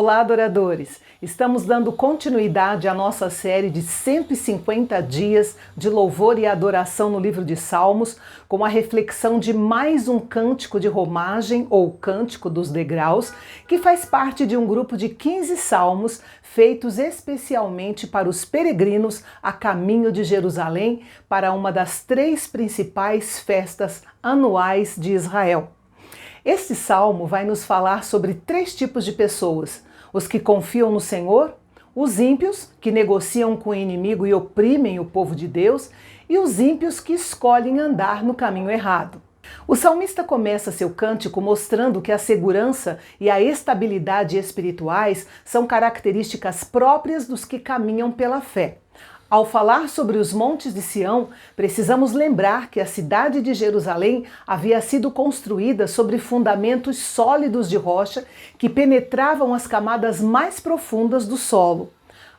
Olá, adoradores! Estamos dando continuidade à nossa série de 150 dias de louvor e adoração no livro de Salmos, com a reflexão de mais um cântico de romagem ou cântico dos degraus, que faz parte de um grupo de 15 salmos feitos especialmente para os peregrinos a caminho de Jerusalém para uma das 3 principais festas anuais de Israel. Este salmo vai nos falar sobre 3 tipos de pessoas: os que confiam no Senhor, os ímpios, que negociam com o inimigo e oprimem o povo de Deus, e os ímpios que escolhem andar no caminho errado. O salmista começa seu cântico mostrando que a segurança e a estabilidade espirituais são características próprias dos que caminham pela fé. Ao falar sobre os montes de Sião, precisamos lembrar que a cidade de Jerusalém havia sido construída sobre fundamentos sólidos de rocha que penetravam as camadas mais profundas do solo.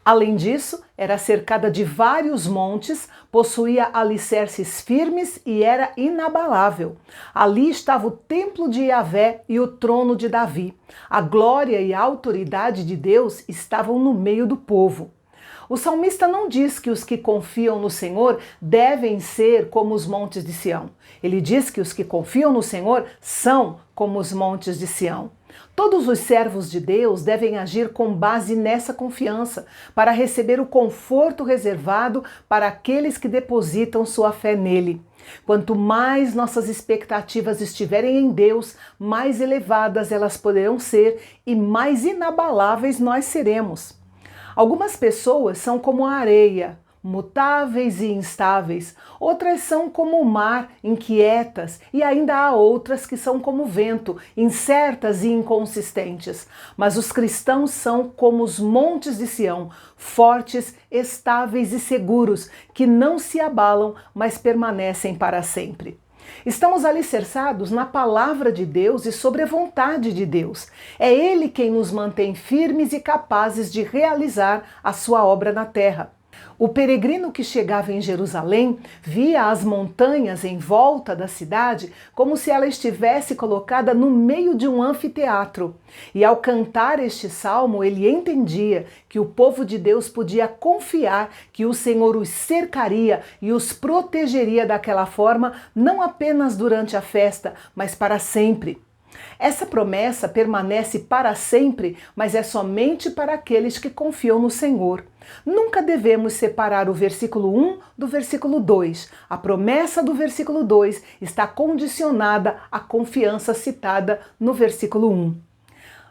Além disso, era cercada de vários montes, possuía alicerces firmes e era inabalável. Ali estava o templo de Yahvé e o trono de Davi. A glória e a autoridade de Deus estavam no meio do povo. O salmista não diz que os que confiam no Senhor devem ser como os montes de Sião. Ele diz que os que confiam no Senhor são como os montes de Sião. Todos os servos de Deus devem agir com base nessa confiança, para receber o conforto reservado para aqueles que depositam sua fé nele. Quanto mais nossas expectativas estiverem em Deus, mais elevadas elas poderão ser e mais inabaláveis nós seremos. Algumas pessoas são como a areia, mutáveis e instáveis. Outras são como o mar, inquietas, e ainda há outras que são como o vento, incertas e inconsistentes. Mas os cristãos são como os montes de Sião, fortes, estáveis e seguros, que não se abalam, mas permanecem para sempre. Estamos alicerçados na palavra de Deus e sobre a vontade de Deus. É Ele quem nos mantém firmes e capazes de realizar a sua obra na terra. O peregrino que chegava em Jerusalém via as montanhas em volta da cidade como se ela estivesse colocada no meio de um anfiteatro. E ao cantar este salmo, ele entendia que o povo de Deus podia confiar que o Senhor os cercaria e os protegeria daquela forma, não apenas durante a festa, mas para sempre. Essa promessa permanece para sempre, mas é somente para aqueles que confiam no Senhor. Nunca devemos separar o versículo 1 do versículo 2. A promessa do versículo 2 está condicionada à confiança citada no versículo 1.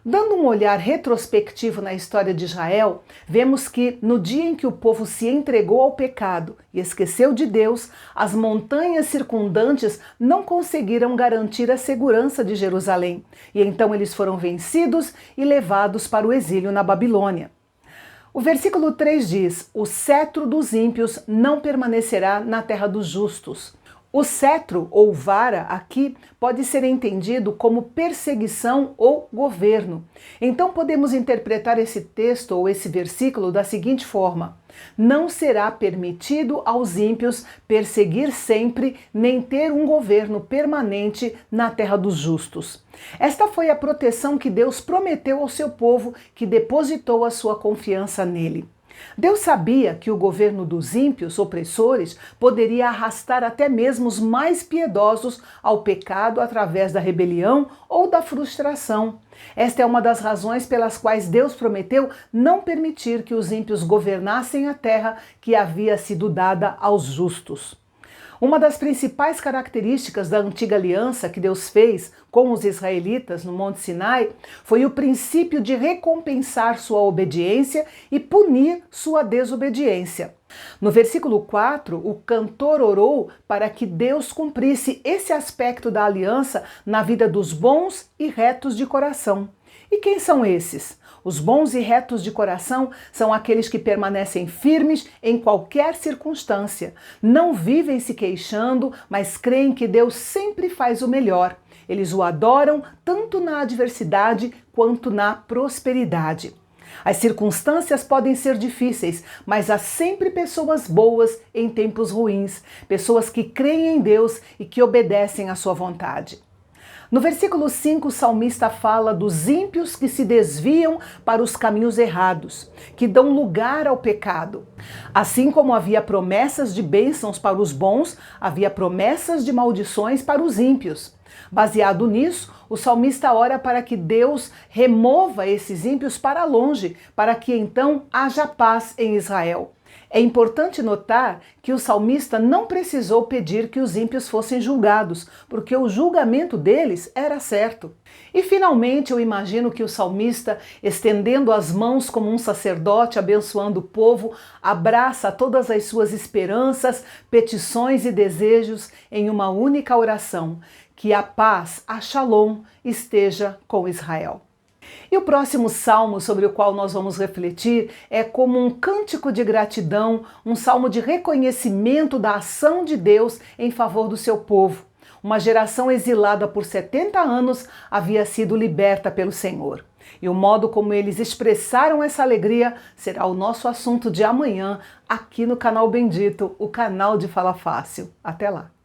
Dando um olhar retrospectivo na história de Israel, vemos que no dia em que o povo se entregou ao pecado e esqueceu de Deus, as montanhas circundantes não conseguiram garantir a segurança de Jerusalém, e então eles foram vencidos e levados para o exílio na Babilônia. O versículo 3 diz: "O cetro dos ímpios não permanecerá na terra dos justos." O cetro ou vara aqui pode ser entendido como perseguição ou governo. Então podemos interpretar esse texto ou esse versículo da seguinte forma: não será permitido aos ímpios perseguir sempre, nem ter um governo permanente na terra dos justos. Esta foi a proteção que Deus prometeu ao seu povo que depositou a sua confiança nele. Deus sabia que o governo dos ímpios opressores poderia arrastar até mesmo os mais piedosos ao pecado através da rebelião ou da frustração. Esta é uma das razões pelas quais Deus prometeu não permitir que os ímpios governassem a terra que havia sido dada aos justos. Uma das principais características da antiga aliança que Deus fez com os israelitas no Monte Sinai foi o princípio de recompensar sua obediência e punir sua desobediência. No versículo 4, o cantor orou para que Deus cumprisse esse aspecto da aliança na vida dos bons e retos de coração. E quem são esses? Os bons e retos de coração são aqueles que permanecem firmes em qualquer circunstância. Não vivem se queixando, mas creem que Deus sempre faz o melhor. Eles o adoram tanto na adversidade quanto na prosperidade. As circunstâncias podem ser difíceis, mas há sempre pessoas boas em tempos ruins, pessoas que creem em Deus e que obedecem à sua vontade. No versículo 5, o salmista fala dos ímpios que se desviam para os caminhos errados, que dão lugar ao pecado. Assim como havia promessas de bênçãos para os bons, havia promessas de maldições para os ímpios. Baseado nisso, o salmista ora para que Deus remova esses ímpios para longe, para que então haja paz em Israel. É importante notar que o salmista não precisou pedir que os ímpios fossem julgados, porque o julgamento deles era certo. E finalmente eu imagino que o salmista, estendendo as mãos como um sacerdote abençoando o povo, abraça todas as suas esperanças, petições e desejos em uma única oração: que a paz, a Shalom, esteja com Israel. E o próximo salmo sobre o qual nós vamos refletir é como um cântico de gratidão, um salmo de reconhecimento da ação de Deus em favor do seu povo. Uma geração exilada por 70 anos havia sido liberta pelo Senhor. E o modo como eles expressaram essa alegria será o nosso assunto de amanhã aqui no canal Bendito, o canal de Fala Fácil. Até lá!